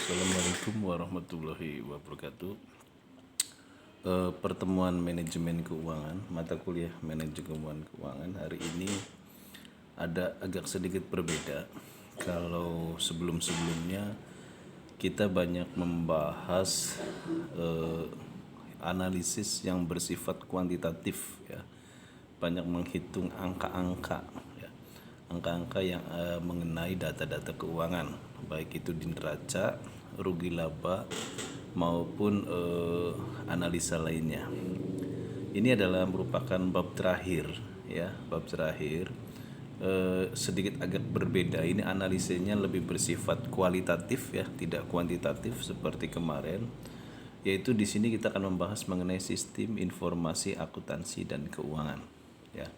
Assalamualaikum warahmatullahi wabarakatuh. Pertemuan manajemen keuangan, mata kuliah manajemen keuangan hari ini ada agak sedikit berbeda. Kalau sebelum-sebelumnya kita banyak membahas eh, analisis yang bersifat kuantitatif, ya, banyak menghitung angka-angka, ya, angka-angka yang mengenai data-data keuangan, baik itu di neraca, rugi laba maupun analisa lainnya. Ini adalah merupakan bab terakhir, ya, bab terakhir. Sedikit agak berbeda. Ini analisanya lebih bersifat kualitatif, ya, tidak kuantitatif seperti kemarin. Yaitu di sini kita akan membahas mengenai sistem informasi akuntansi dan keuangan, ya.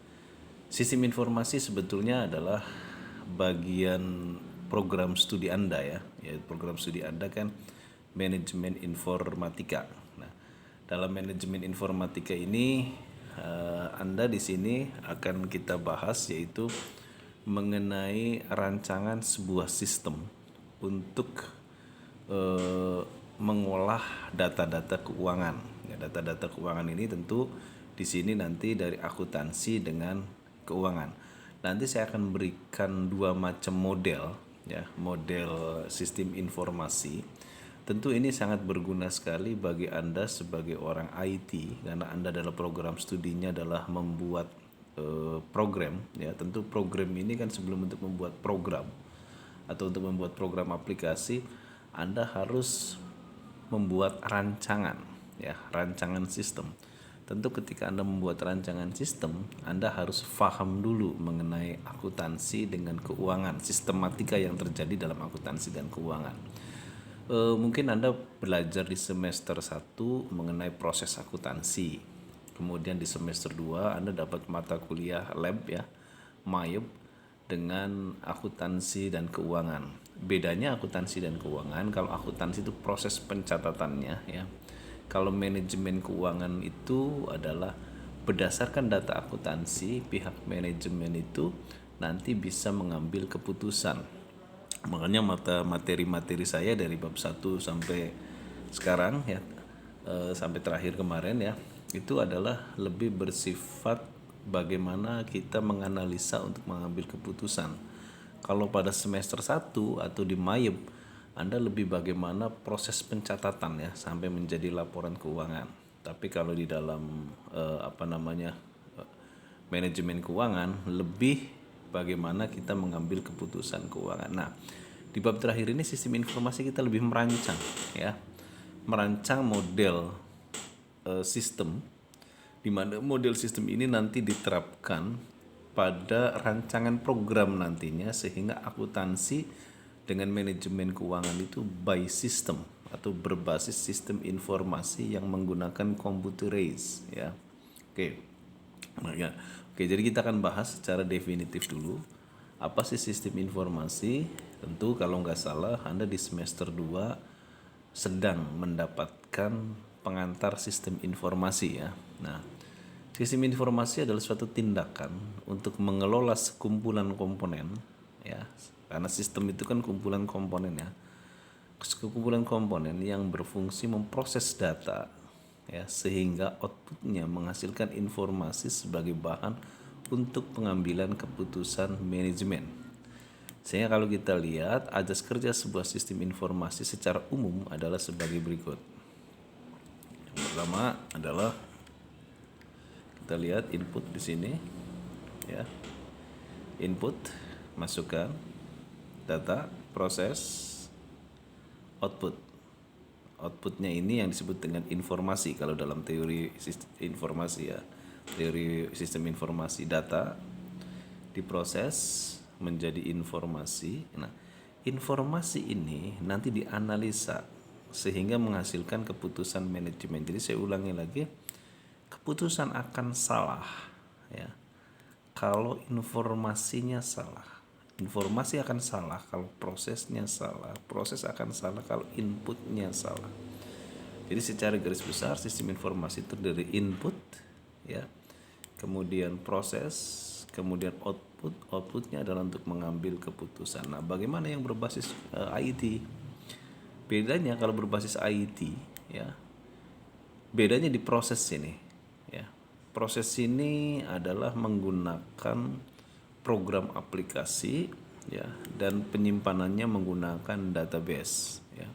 Sistem informasi sebetulnya adalah bagian program studi Anda, ya. Ya, program studi Anda kan manajemen informatika. Nah, dalam manajemen informatika ini Anda di sini akan kita bahas yaitu mengenai rancangan sebuah sistem untuk mengolah data-data keuangan. Ya, data-data keuangan ini tentu di sini nanti dari akuntansi dengan keuangan. Nanti saya akan berikan dua macam model, ya, model sistem informasi. Tentu ini sangat berguna sekali bagi Anda sebagai orang IT karena Anda adalah program studinya adalah membuat program, ya. Tentu program ini kan sebelum untuk membuat program atau untuk membuat program aplikasi Anda harus membuat rancangan, ya, rancangan sistem. Tentu ketika Anda membuat rancangan sistem, Anda harus paham dulu mengenai akuntansi dengan keuangan, sistematika yang terjadi dalam akuntansi dan keuangan. Mungkin Anda belajar di semester 1 mengenai proses akuntansi. Kemudian di semester 2 Anda dapat mata kuliah lab, ya, MAYEB dengan akuntansi dan keuangan. Bedanya akuntansi dan keuangan, kalau akuntansi itu proses pencatatannya, ya. Kalau manajemen keuangan itu adalah berdasarkan data akuntansi, pihak manajemen itu nanti bisa mengambil keputusan. Makanya materi-materi saya dari bab 1 sampai sekarang, ya, sampai terakhir kemarin, ya, itu adalah lebih bersifat bagaimana kita menganalisa untuk mengambil keputusan. Kalau pada semester 1 atau di MAYEB Anda lebih bagaimana proses pencatatan, ya, sampai menjadi laporan keuangan. Tapi kalau di dalam manajemen keuangan lebih bagaimana kita mengambil keputusan keuangan. Nah, di bab terakhir ini sistem informasi kita lebih merancang, ya, merancang model sistem di mana model sistem ini nanti diterapkan pada rancangan program nantinya sehingga akuntansi dengan manajemen keuangan itu by system atau berbasis sistem informasi yang menggunakan computerized, ya. Oke. Nah, ya. Oke, jadi kita akan bahas secara definitif dulu apa sih sistem informasi. Tentu kalau nggak salah Anda di semester 2 sedang mendapatkan pengantar sistem informasi, ya. Nah, sistem informasi adalah suatu tindakan untuk mengelola sekumpulan komponen, ya. Karena sistem itu kan kumpulan komponen, ya. Sekumpulan komponen yang berfungsi memproses data, ya, sehingga outputnya menghasilkan informasi sebagai bahan untuk pengambilan keputusan manajemen. Sehingga kalau kita lihat ajas kerja sebuah sistem informasi secara umum adalah sebagai berikut. Yang pertama adalah kita lihat input di sini, ya. Input, masukkan data, proses, output. Outputnya ini yang disebut dengan informasi kalau dalam teori sistem informasi, ya. Teori sistem informasi, data diproses menjadi informasi. Nah, informasi ini nanti dianalisa sehingga menghasilkan keputusan manajemen. Jadi saya ulangi lagi, keputusan akan salah, ya, kalau informasinya salah. Informasi akan salah kalau prosesnya salah. Proses akan salah kalau inputnya salah. Jadi secara garis besar sistem informasi itu dari input, ya, kemudian proses, kemudian output. Outputnya adalah untuk mengambil keputusan. Nah, bagaimana yang berbasis IT? Bedanya kalau berbasis IT, ya, bedanya di proses ini, ya. Proses ini adalah menggunakan program aplikasi, ya, dan penyimpanannya menggunakan database, ya.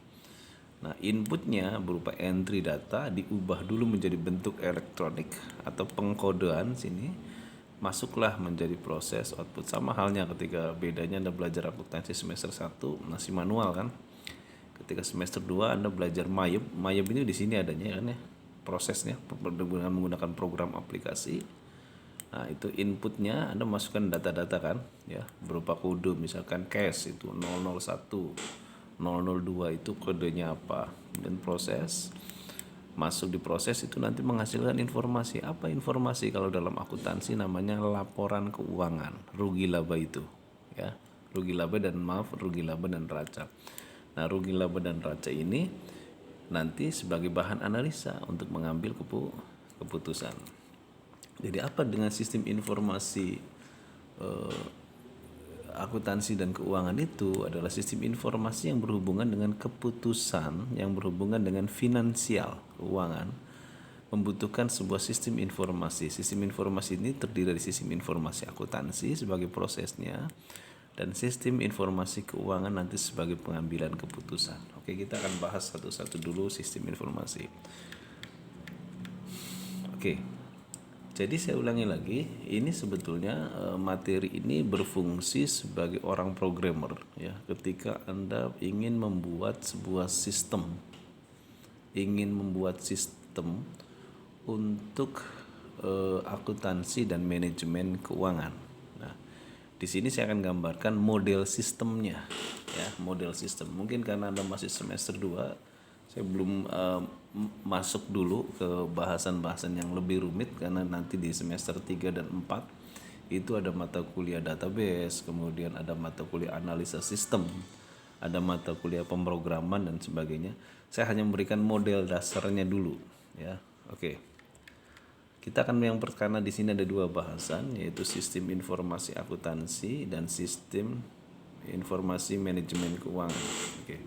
Nah, inputnya berupa entry data diubah dulu menjadi bentuk elektronik atau pengkodean sini, masuklah menjadi proses output. Sama halnya ketika bedanya Anda belajar akuntansi semester 1 masih manual kan. Ketika semester 2 Anda belajar Mayeb. Mayeb ini di sini adanya kan ya. Prosesnya dengan menggunakan program aplikasi. Nah, itu inputnya Anda masukkan data-data kan ya, berupa kode misalkan cash itu 001, 002 itu kodenya apa. Dan proses masuk di proses itu nanti menghasilkan informasi. Apa informasi? Kalau dalam akuntansi namanya laporan keuangan, rugi laba itu ya. Rugi laba dan rugi laba dan neraca. Nah, rugi laba dan neraca ini nanti sebagai bahan analisa untuk mengambil keputusan. Jadi apa dengan sistem informasi akuntansi dan keuangan itu adalah sistem informasi yang berhubungan dengan keputusan, yang berhubungan dengan finansial keuangan, membutuhkan sebuah sistem informasi. Sistem informasi ini terdiri dari sistem informasi akuntansi sebagai prosesnya dan sistem informasi keuangan nanti sebagai pengambilan keputusan. Oke, kita akan bahas satu-satu dulu sistem informasi. Oke. Jadi saya ulangi lagi, ini sebetulnya materi ini berfungsi sebagai orang programmer ya. Ketika Anda ingin membuat sebuah sistem, untuk akuntansi dan manajemen keuangan. Nah, di sini saya akan gambarkan model sistemnya ya, model sistem. Mungkin karena Anda masih semester 2, saya belum masuk dulu ke bahasan-bahasan yang lebih rumit, karena nanti di semester 3 dan 4 itu ada mata kuliah database, kemudian ada mata kuliah analisa sistem, ada mata kuliah pemrograman dan sebagainya. Saya hanya memberikan model dasarnya dulu ya. Oke. Kita akan yang karena di sini ada dua bahasan, yaitu sistem informasi akuntansi dan sistem informasi manajemen keuangan. Oke.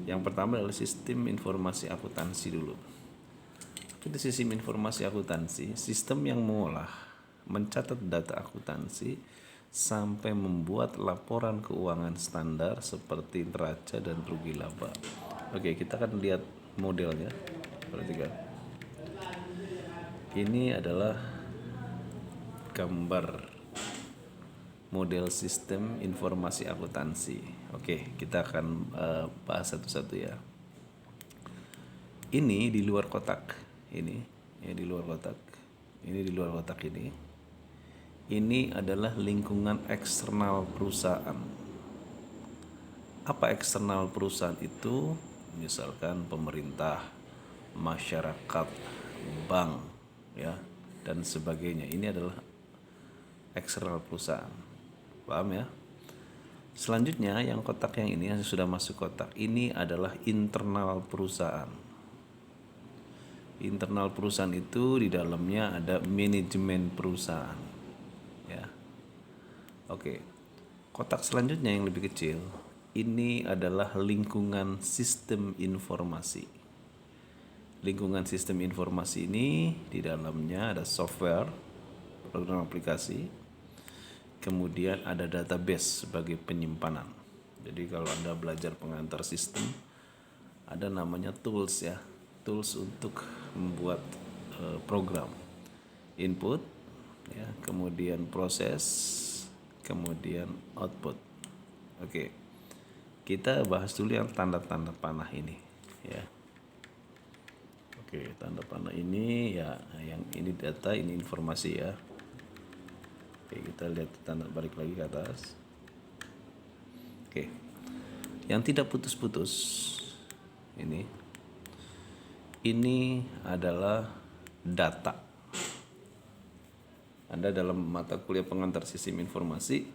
Yang pertama adalah sistem informasi akuntansi dulu. Di sistem informasi akuntansi, sistem yang mengolah, mencatat data akuntansi sampai membuat laporan keuangan standar seperti neraca dan rugi laba. Oke, kita akan lihat modelnya. Perhatikan. Ini adalah gambar model sistem informasi akuntansi. Oke, kita akan bahas satu-satu ya. Ini di luar kotak. Ini ya, di luar kotak. Ini di luar kotak ini. Ini adalah lingkungan eksternal perusahaan. Apa eksternal perusahaan itu? Misalkan pemerintah, masyarakat, bank, ya, dan sebagainya. Ini adalah eksternal perusahaan. Paham ya? Selanjutnya yang kotak yang ini yang sudah masuk kotak ini adalah internal perusahaan. Internal perusahaan itu di dalamnya ada manajemen perusahaan. Ya. Oke. Kotak selanjutnya yang lebih kecil ini adalah lingkungan sistem informasi. Lingkungan sistem informasi ini di dalamnya ada software, program aplikasi, kemudian ada database sebagai penyimpanan. Jadi kalau Anda belajar pengantar sistem, ada namanya tools ya, tools untuk membuat program, input, ya, kemudian proses, kemudian output. Oke, kita bahas dulu yang tanda-tanda panah ini, ya. Oke, tanda panah ini ya, yang ini data, ini informasi ya. Oke, kita lihat tanda, balik lagi ke atas. Oke, yang tidak putus-putus ini adalah data. Anda dalam mata kuliah pengantar sistem informasi,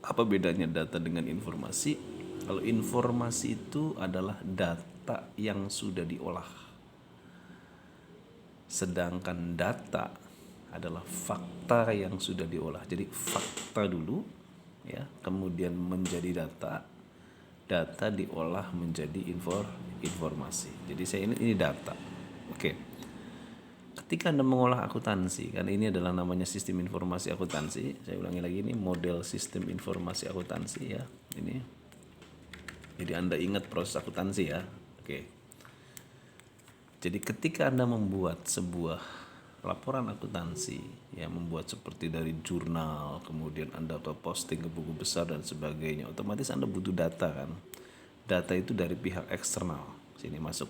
apa bedanya data dengan informasi? Kalau informasi itu adalah data yang sudah diolah, sedangkan data adalah fakta yang sudah diolah. Jadi fakta dulu ya, kemudian menjadi data, data diolah menjadi informasi. Jadi ini data. Oke. Ketika Anda mengolah akuntansi, kan ini adalah namanya sistem informasi akuntansi. Saya ulangi lagi, ini model sistem informasi akuntansi ya. Ini. Jadi Anda ingat proses akuntansi ya. Oke. Jadi ketika Anda membuat sebuah laporan akuntansi, ya membuat seperti dari jurnal, kemudian Anda posting ke buku besar dan sebagainya, otomatis Anda butuh data kan. Data itu dari pihak eksternal. Sini masuk.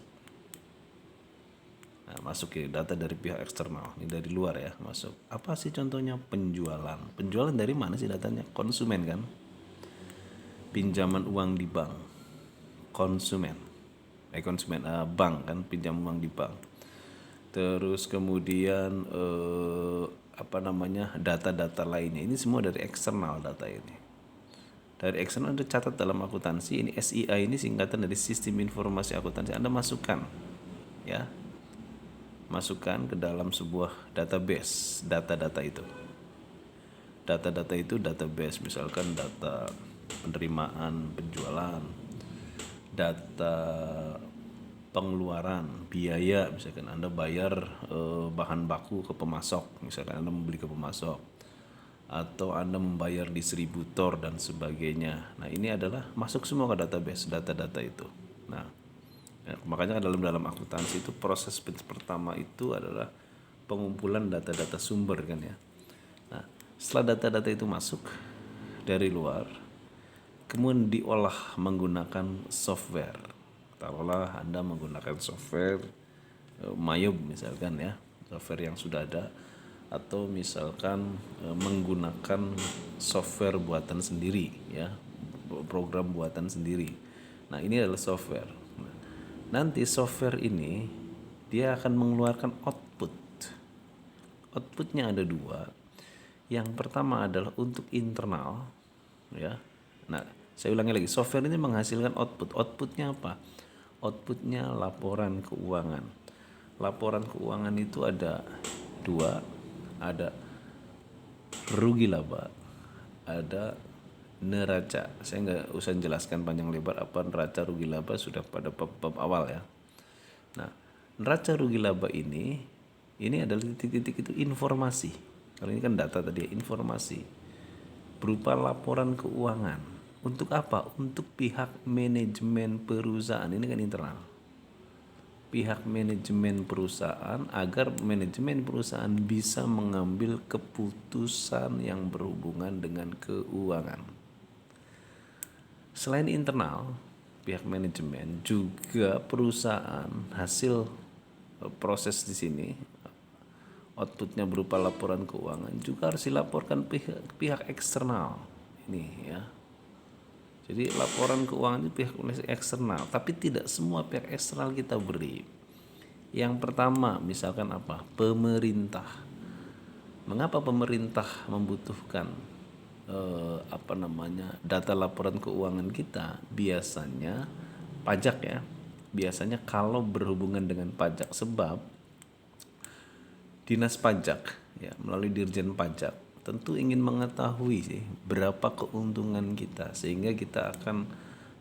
Nah, masuk ya, data dari pihak eksternal. Ini dari luar ya, masuk. Apa sih contohnya? Penjualan. Penjualan dari mana sih datanya? Konsumen kan. Pinjaman uang di bank. Bank kan, pinjam uang di bank. Terus kemudian data-data lainnya. Ini semua dari eksternal data ini. Dari eksternal Anda catat dalam akuntansi, ini SIA ini singkatan dari sistem informasi akuntansi. Anda masukkan ya. Masukkan ke dalam sebuah database data-data itu. Data-data itu database, misalkan data penerimaan penjualan, data pengeluaran biaya, misalkan Anda bayar bahan baku ke pemasok, misalkan Anda membeli ke pemasok, atau Anda membayar distributor dan sebagainya. Nah, ini adalah masuk semua ke database data-data itu. Nah, ya, makanya dalam akuntansi itu proses pertama itu adalah pengumpulan data-data sumber kan ya. Nah, setelah data-data itu masuk dari luar, kemudian diolah menggunakan software. Taruhlah Anda menggunakan software Mayub misalkan ya, software yang sudah ada, atau misalkan menggunakan software buatan sendiri ya, program buatan sendiri. Nah, ini adalah software. Nah, nanti software ini dia akan mengeluarkan output. Outputnya ada dua. Yang pertama adalah untuk internal ya. Nah, saya ulangi lagi, software ini menghasilkan output. Outputnya apa? Outputnya laporan keuangan. Laporan keuangan itu ada dua, ada rugi laba, ada neraca. Saya nggak usah jelaskan panjang lebar apa neraca rugi laba, sudah pada bab awal ya. Nah, neraca rugi laba ini adalah titik-titik itu informasi. Kalau ini kan data tadi, informasi berupa laporan keuangan. Untuk apa? Untuk pihak manajemen perusahaan. Ini kan internal. Pihak manajemen perusahaan, agar manajemen perusahaan bisa mengambil keputusan yang berhubungan dengan keuangan. Selain internal, pihak manajemen, juga perusahaan hasil proses di sini, outputnya berupa laporan keuangan, juga harus dilaporkan pihak eksternal. Ini ya. Jadi laporan keuangan itu pihak eksternal, tapi tidak semua pihak eksternal kita beri. Yang pertama, misalkan apa? Pemerintah. Mengapa pemerintah membutuhkan data laporan keuangan kita? Biasanya pajak ya. Biasanya kalau berhubungan dengan pajak, sebab Dinas Pajak ya, melalui Dirjen Pajak tentu ingin mengetahui sih berapa keuntungan kita, sehingga kita akan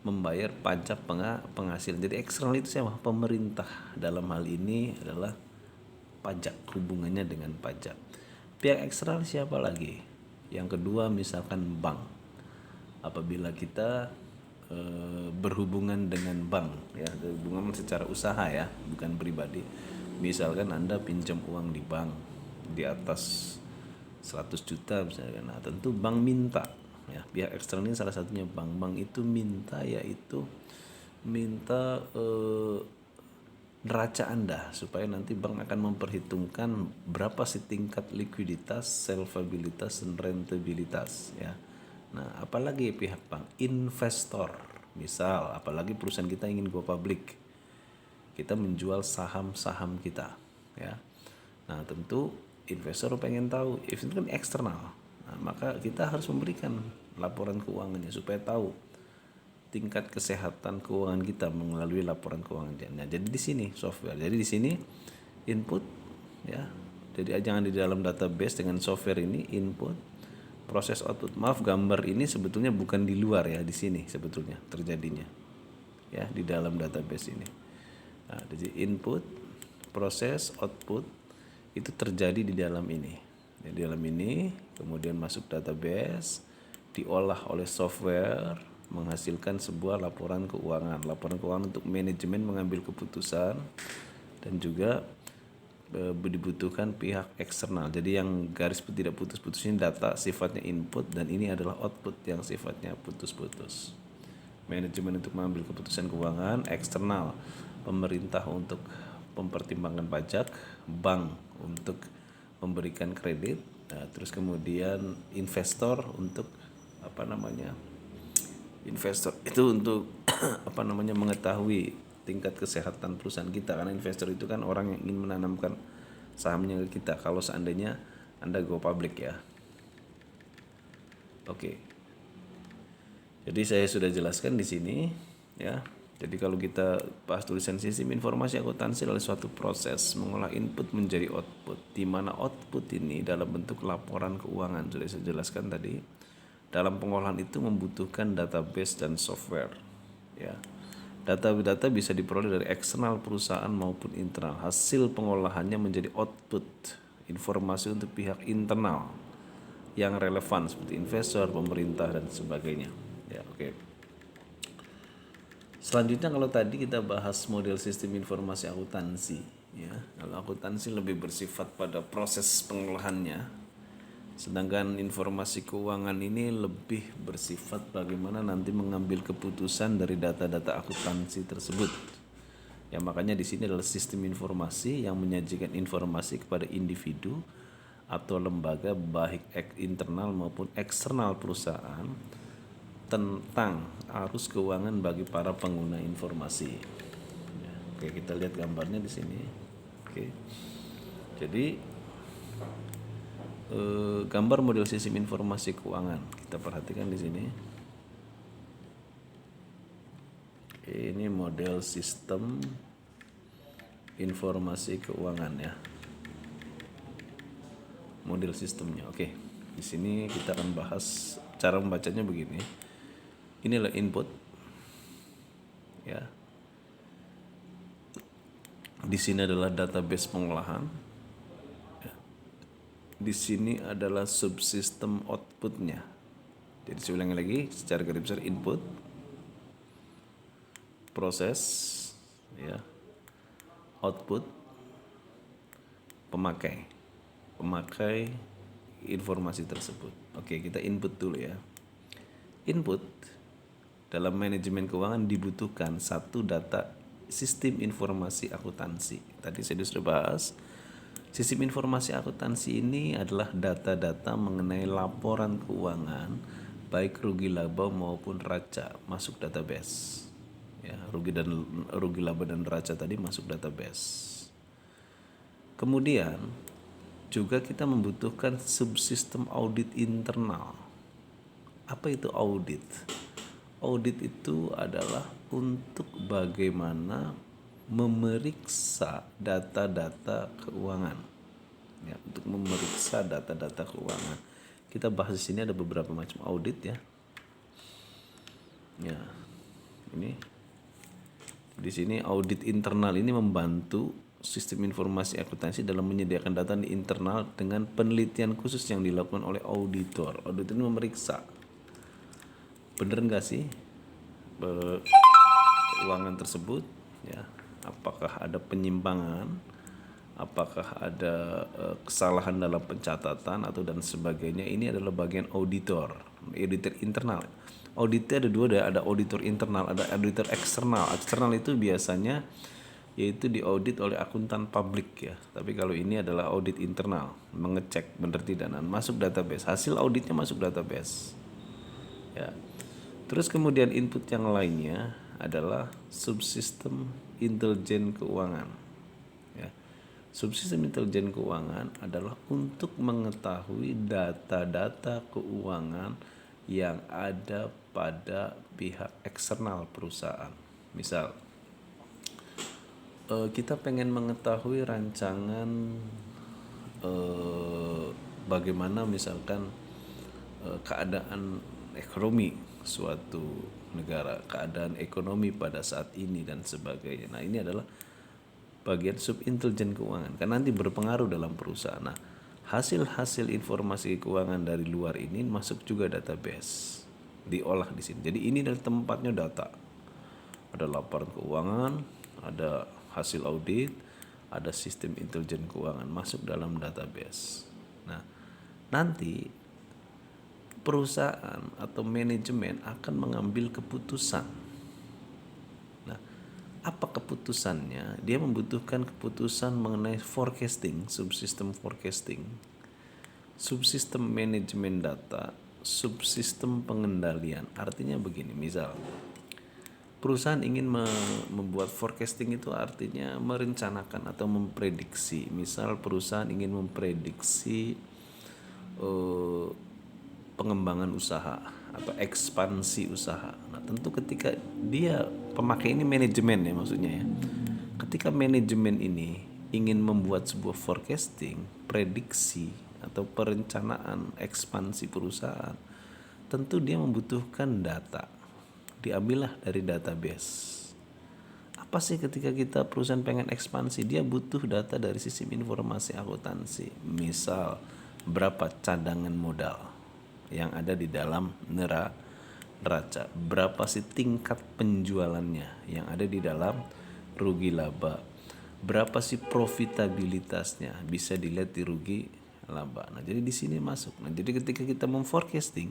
membayar pajak penghasilan. Jadi eksternal itu siapa? Pemerintah. Dalam hal ini adalah pajak, hubungannya dengan pajak. Pihak eksternal siapa lagi? Yang kedua misalkan bank. Apabila kita berhubungan dengan bank ya, hubungan secara usaha ya, bukan pribadi. Misalkan Anda pinjam uang di bank di atas 100 juta misalnya. Nah, tentu bank minta ya, pihak eksternal ini salah satunya bank itu minta, yaitu minta neraca Anda, supaya nanti bank akan memperhitungkan berapa sih tingkat likuiditas, solvabilitas, dan rentabilitas ya. Nah, apalagi pihak bank, investor misal, apalagi perusahaan kita ingin go public, kita menjual saham-saham kita ya. Nah, tentu investor pengen tahu, itu kan eksternal. Nah, maka kita harus memberikan laporan keuangannya supaya tahu tingkat kesehatan keuangan kita melalui laporan keuangan. Nah, jadi di sini software. Jadi di sini input ya. Jadi jangan di dalam database dengan software ini input, proses output. Maaf, gambar ini sebetulnya bukan di luar ya, di sini sebetulnya terjadinya. Ya, di dalam database ini. Nah, jadi input, proses, output itu terjadi di dalam ini. Di dalam ini kemudian masuk database, diolah oleh software, menghasilkan sebuah laporan keuangan. Laporan keuangan untuk manajemen mengambil keputusan dan juga dibutuhkan pihak eksternal. Jadi yang garis tidak putus-putus ini data sifatnya input dan ini adalah output yang sifatnya putus-putus. Manajemen untuk mengambil keputusan keuangan, eksternal pemerintah untuk mempertimbangkan pajak, bank untuk memberikan kredit, nah, terus kemudian investor untuk investor itu untuk mengetahui tingkat kesehatan perusahaan kita, karena investor itu kan orang yang ingin menanamkan sahamnya ke kita kalau seandainya Anda go public ya. Oke. Jadi saya sudah jelaskan di sini ya. Jadi kalau kita bahas tulisan sistem informasi akuntansi adalah suatu proses mengolah input menjadi output, di mana output ini dalam bentuk laporan keuangan. Sudah saya jelaskan tadi. Dalam pengolahan itu membutuhkan database dan software ya. Data-data bisa diperoleh dari eksternal perusahaan maupun internal. Hasil pengolahannya menjadi output informasi untuk pihak internal yang relevan seperti investor, pemerintah dan sebagainya. Ya, oke. Selanjutnya kalau tadi kita bahas model sistem informasi akuntansi, ya. Kalau akuntansi lebih bersifat pada proses pengolahannya. Sedangkan informasi keuangan ini lebih bersifat bagaimana nanti mengambil keputusan dari data-data akuntansi tersebut. Ya, makanya di sini adalah sistem informasi yang menyajikan informasi kepada individu atau lembaga baik internal maupun eksternal perusahaan tentang arus keuangan bagi para pengguna informasi. Ya, oke, kita lihat gambarnya di sini. Oke. Jadi gambar model sistem informasi keuangan kita perhatikan di sini. Ini model sistem informasi keuangan ya. Model sistemnya. Oke. Di sini kita akan bahas cara membacanya begini. Inilah input ya. Di sini adalah database pengolahan. Di sini adalah subsistem outputnya. Jadi saya ulangi lagi secara garis besar: input, proses, ya, output, pemakai informasi tersebut. Oke, kita input dulu ya. Input dalam manajemen keuangan dibutuhkan satu data sistem informasi akuntansi. Tadi saya sudah bahas. Sistem informasi akuntansi ini adalah data-data mengenai laporan keuangan baik rugi laba maupun neraca masuk database. Ya, rugi laba dan neraca tadi masuk database. Kemudian juga kita membutuhkan subsistem audit internal. Apa itu audit? Audit itu adalah untuk bagaimana memeriksa data-data keuangan. Ya, untuk memeriksa data-data keuangan. Kita bahas di sini ada beberapa macam audit ya. Ya. Ini di sini audit internal ini membantu sistem informasi akuntansi dalam menyediakan data di internal dengan penelitian khusus yang dilakukan oleh auditor. Auditor ini memeriksa bener nggak sih keuangan tersebut ya, apakah ada penyimpangan, apakah ada kesalahan dalam pencatatan atau dan sebagainya. Ini adalah bagian auditor internal. Auditnya ada dua, ada auditor internal, ada auditor eksternal. Eksternal itu biasanya yaitu diaudit oleh akuntan publik ya. Tapi kalau ini adalah audit internal, mengecek benar tidak dan masuk database. Hasil auditnya masuk database. Ya. Terus kemudian input yang lainnya adalah subsistem intelijen keuangan. Ya. Subsistem intelijen keuangan adalah untuk mengetahui data-data keuangan yang ada pada pihak eksternal perusahaan. Misal, kita pengen mengetahui rancangan bagaimana misalkan keadaan ekonomi suatu negara, keadaan ekonomi pada saat ini dan sebagainya. Nah, ini adalah bagian subintelijen keuangan kan nanti berpengaruh dalam perusahaan. Nah, hasil-hasil informasi keuangan dari luar ini masuk juga database, diolah di sini. Jadi ini adalah tempatnya data. Ada laporan keuangan, ada hasil audit, ada sistem intelijen keuangan masuk dalam database. Nah, nanti perusahaan atau manajemen akan mengambil keputusan. Nah, apa keputusannya? Dia membutuhkan keputusan mengenai forecasting, subsistem forecasting, subsistem manajemen data, subsistem pengendalian. Artinya begini, misal perusahaan ingin membuat forecasting, itu artinya merencanakan atau memprediksi. Misal perusahaan ingin memprediksi pengembangan usaha atau ekspansi usaha. Nah, tentu ketika dia pemakai ini manajemen ya maksudnya ya. Ketika manajemen ini ingin membuat sebuah forecasting, prediksi atau perencanaan ekspansi perusahaan, tentu dia membutuhkan data. Diambillah dari database. Apa sih ketika kita perusahaan pengen ekspansi, dia butuh data dari sistem informasi akuntansi. Misal berapa cadangan modal yang ada di dalam neraca, berapa sih tingkat penjualannya yang ada di dalam rugi laba, berapa sih profitabilitasnya bisa dilihat di rugi laba. Nah, jadi di sini masuk. Nah, jadi ketika kita memforecasting,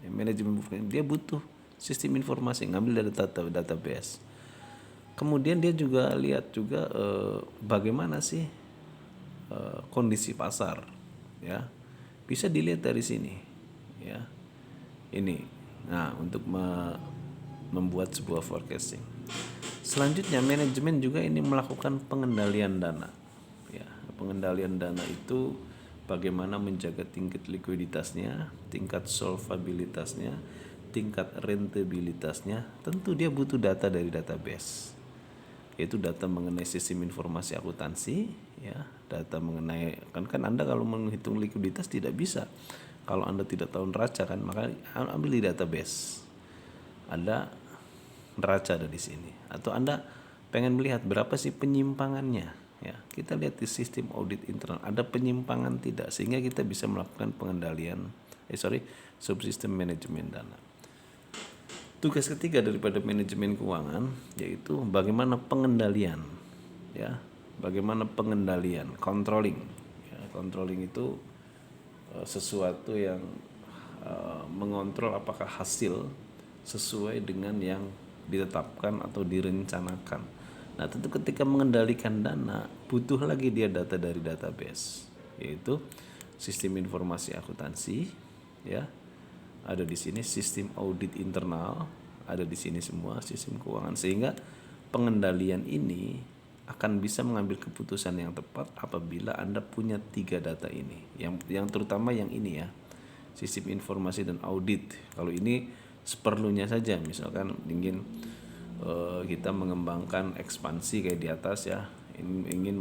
manajemen dia butuh sistem informasi, ngambil dari database. Kemudian dia juga lihat juga bagaimana sih kondisi pasar, ya bisa dilihat dari sini, ya ini. Nah, untuk membuat sebuah forecasting. Selanjutnya manajemen juga ini melakukan pengendalian dana, ya pengendalian dana itu bagaimana menjaga tingkat likuiditasnya, tingkat solvabilitasnya, tingkat rentabilitasnya. Tentu dia butuh data dari database, yaitu data mengenai sistem informasi akuntansi, ya data mengenai kan Anda kalau menghitung likuiditas tidak bisa kalau Anda tidak tahu neraca kan, maka ambil di database. Ada neraca ada di sini, atau Anda pengen melihat berapa sih penyimpangannya, ya kita lihat di sistem audit internal ada penyimpangan tidak, sehingga kita bisa melakukan pengendalian subsistem manajemen dana. Tugas ketiga daripada manajemen keuangan yaitu bagaimana pengendalian, ya bagaimana pengendalian, controlling, ya, controlling itu sesuatu yang mengontrol apakah hasil sesuai dengan yang ditetapkan atau direncanakan. Nah, tentu ketika mengendalikan dana butuh lagi dia data dari database, yaitu sistem informasi akuntansi, ya ada di sini, sistem audit internal ada di sini, semua sistem keuangan, sehingga pengendalian ini akan bisa mengambil keputusan yang tepat apabila Anda punya 3 data ini, yang terutama yang ini ya, sistem informasi dan audit. Kalau ini seperlunya saja, misalkan ingin kita mengembangkan ekspansi kayak di atas ya, ingin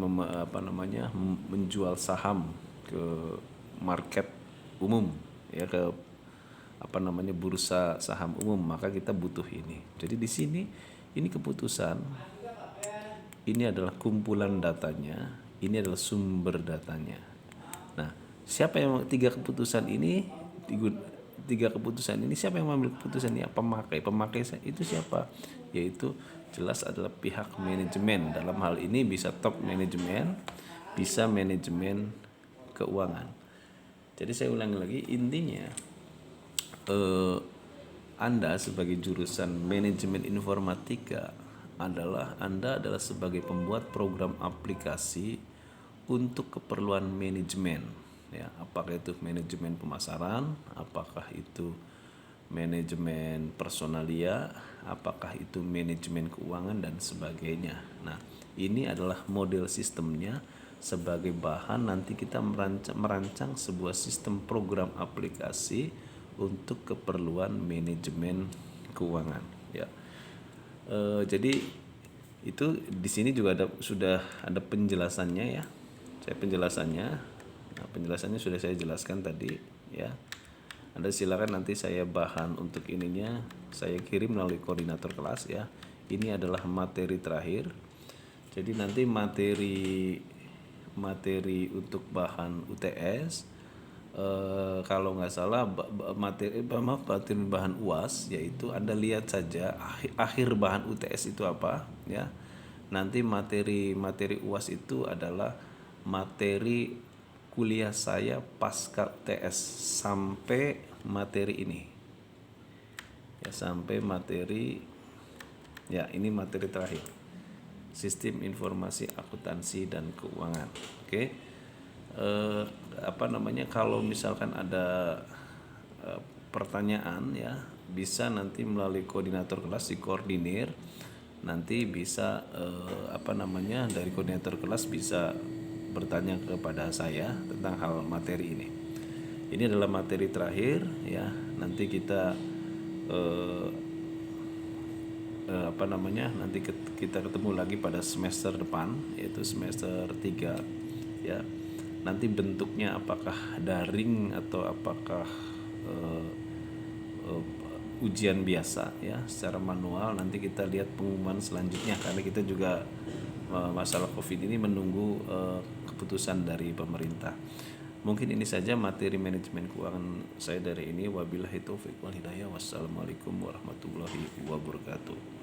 menjual saham ke market umum, ya ke bursa saham umum, maka kita butuh ini. Jadi di sini ini keputusan, ini adalah kumpulan datanya, ini adalah sumber datanya. Nah, siapa yang tiga keputusan ini siapa yang mengambil keputusan ya? Pemakai itu siapa? Yaitu jelas adalah pihak manajemen. Dalam hal ini bisa top manajemen, bisa manajemen keuangan. Jadi saya ulangi lagi, intinya Anda sebagai jurusan manajemen informatika Anda adalah sebagai pembuat program aplikasi untuk keperluan manajemen, ya, apakah itu manajemen pemasaran, apakah itu manajemen personalia, apakah itu manajemen keuangan dan sebagainya. Nah, ini adalah model sistemnya sebagai bahan nanti kita merancang sebuah sistem program aplikasi untuk keperluan manajemen keuangan, ya. Jadi itu di sini juga sudah ada penjelasannya ya. Penjelasannya sudah saya jelaskan tadi, ya. Anda silakan nanti saya bahan untuk ininya, saya kirim melalui koordinator kelas ya. Ini adalah materi terakhir. Jadi nanti materi untuk bahan UTS, kalau nggak salah materi bahan UAS, yaitu Anda lihat saja akhir bahan UTS itu apa ya. Nanti materi UAS itu adalah materi kuliah saya pasca UTS sampai materi ini ya, sampai materi ya, ini materi terakhir, sistem informasi akuntansi dan keuangan. Oke. Kalau misalkan ada pertanyaan ya, bisa nanti melalui koordinator kelas dikoordinir, nanti bisa dari koordinator kelas bisa bertanya kepada saya tentang hal materi ini. Ini adalah materi terakhir ya. Nanti kita nanti kita ketemu lagi pada semester depan, yaitu semester 3 ya. Nanti bentuknya apakah daring atau apakah ujian biasa ya, secara manual. Nanti kita lihat pengumuman selanjutnya, karena kita juga masalah COVID ini menunggu keputusan dari pemerintah. Mungkin ini saja materi manajemen keuangan saya dari ini. Wabillahi taufiq wal hidayah. Wassalamualaikum warahmatullahi wabarakatuh.